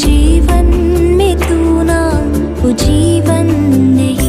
जीवन में तू ना वो जीवन नहीं।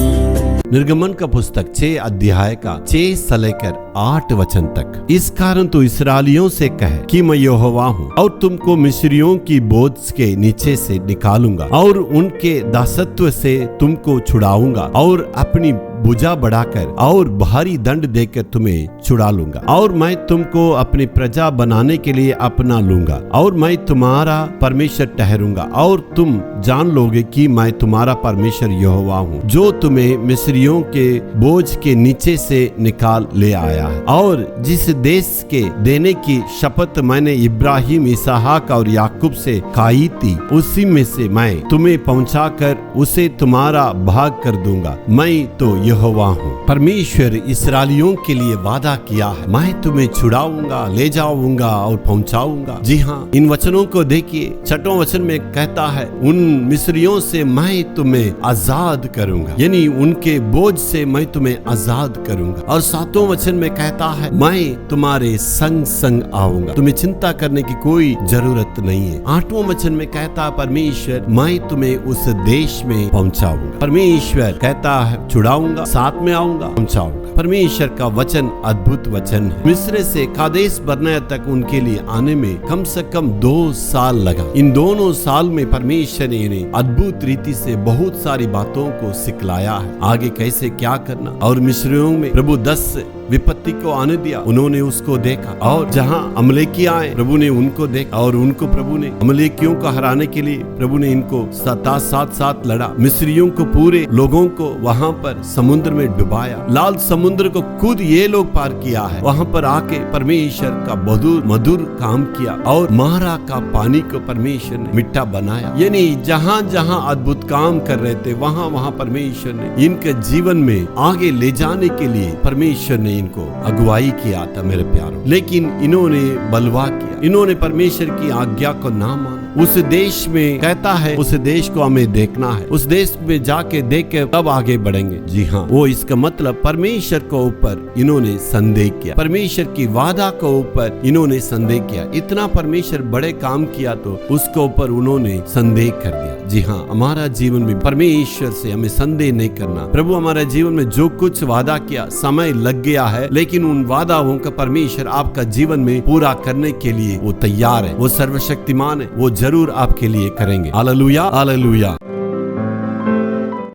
निर्गमन का पुस्तक 6 अध्याय का 6 से लेकर 8 वचन तक। इस कारण तो इस्राएलियों से कहे कि मैं यहोवा हूँ, और तुमको मिस्रियों की बोझ के नीचे से निकालूंगा और उनके दासत्व से तुमको छुड़ाऊंगा और अपनी भुजा बढ़ाकर और भारी दंड देकर तुम्हें छुड़ा लूंगा, और मैं तुमको अपनी प्रजा बनाने के लिए अपना लूंगा, और मैं तुम्हारा परमेश्वर ठहरूंगा, और तुम जान लोगे कि मैं तुम्हारा परमेश्वर यहोवा हूँ, जो तुम्हें मिस्रियों के बोझ के नीचे से निकाल ले आया है। और जिस देश के देने की शपथ मैंने इब्राहिम, इसहाक और याकूब से खाई थी, उसी में से मैं तुम्हें पहुंचाकर उसे तुम्हारा भाग कर दूंगा। मैं तो यहोवा हूँ। परमेश्वर इस्राएलियों के लिए वादा किया है, मैं तुम्हें छुड़ाऊंगा, ले जाऊंगा और पहुंचाऊंगा। जी हाँ, इन वचनों को देखिए। 6वें वचन में कहता है, उन मिस्रियों से मैं तुम्हें आजाद करूंगा, यानी उनके बोझ से मैं तुम्हें आजाद करूंगा। और 7वें वचन में कहता है, मैं तुम्हारे संग संग आऊंगा, तुम्हें चिंता करने की कोई जरूरत नहीं है। 8वें वचन में कहता है परमेश्वर, मैं तुम्हें उस देश में पहुंचाऊंगा। परमेश्वर कहता है छुड़ाऊंगा, साथ में आऊंगा, पहुंचाऊंगा। परमेश्वर का वचन अद्भुत वचन है। मिस्र से कादेश बर्नेया तक उनके लिए आने में कम से कम 2 साल लगा। इन दोनों साल में परमेश्वर ने इन्हें अद्भुत रीति से बहुत सारी बातों को सिखलाया है, आगे कैसे क्या करना। और मिस्रियों में प्रभु 10 विपत्ति को आने दिया, उन्होंने उसको देखा। और जहाँ अमलेकी आए, प्रभु ने उनको देखा, और उनको प्रभु ने अमलेकियों को हराने के लिए प्रभु ने इनको साथ लड़ा। मिस्रियों को, पूरे लोगों को वहाँ पर समुद्र में डुबाया। लाल समुद्र को खुद ये लोग पार किया है। वहाँ पर आके परमेश्वर का मधुर काम किया, और मारा का पानी को परमेश्वर ने मीठा बनाया। यानी जहाँ जहाँ अद्भुत काम कर रहे थे, वहाँ वहाँ परमेश्वर ने इनके जीवन में आगे ले जाने के लिए परमेश्वर ने इनको अगुवाई किया था मेरे प्यारों। लेकिन इन्होंने बलवा किया, इन्होंने परमेश्वर की आज्ञा को ना माना। उस देश में कहता है, उस देश को हमें देखना है, उस देश में जाके देख के तब आगे बढ़ेंगे। जी हाँ, वो इसका मतलब परमेश्वर को ऊपर इन्होंने संदेह किया, परमेश्वर की वादा को ऊपर इन्होंने संदेह किया। इतना परमेश्वर बड़े काम किया तो उसको ऊपर उन्होंने संदेह कर दिया। जी हाँ, हमारा जीवन में परमेश्वर से हमें संदेह नहीं करना। प्रभु हमारे जीवन में जो कुछ वादा किया, समय लग गया है, लेकिन उन वादाओं का परमेश्वर आपका जीवन में पूरा करने के लिए वो तैयार है, वो सर्वशक्तिमान है, वो जरूर आपके लिए करेंगे। Hallelujah, hallelujah.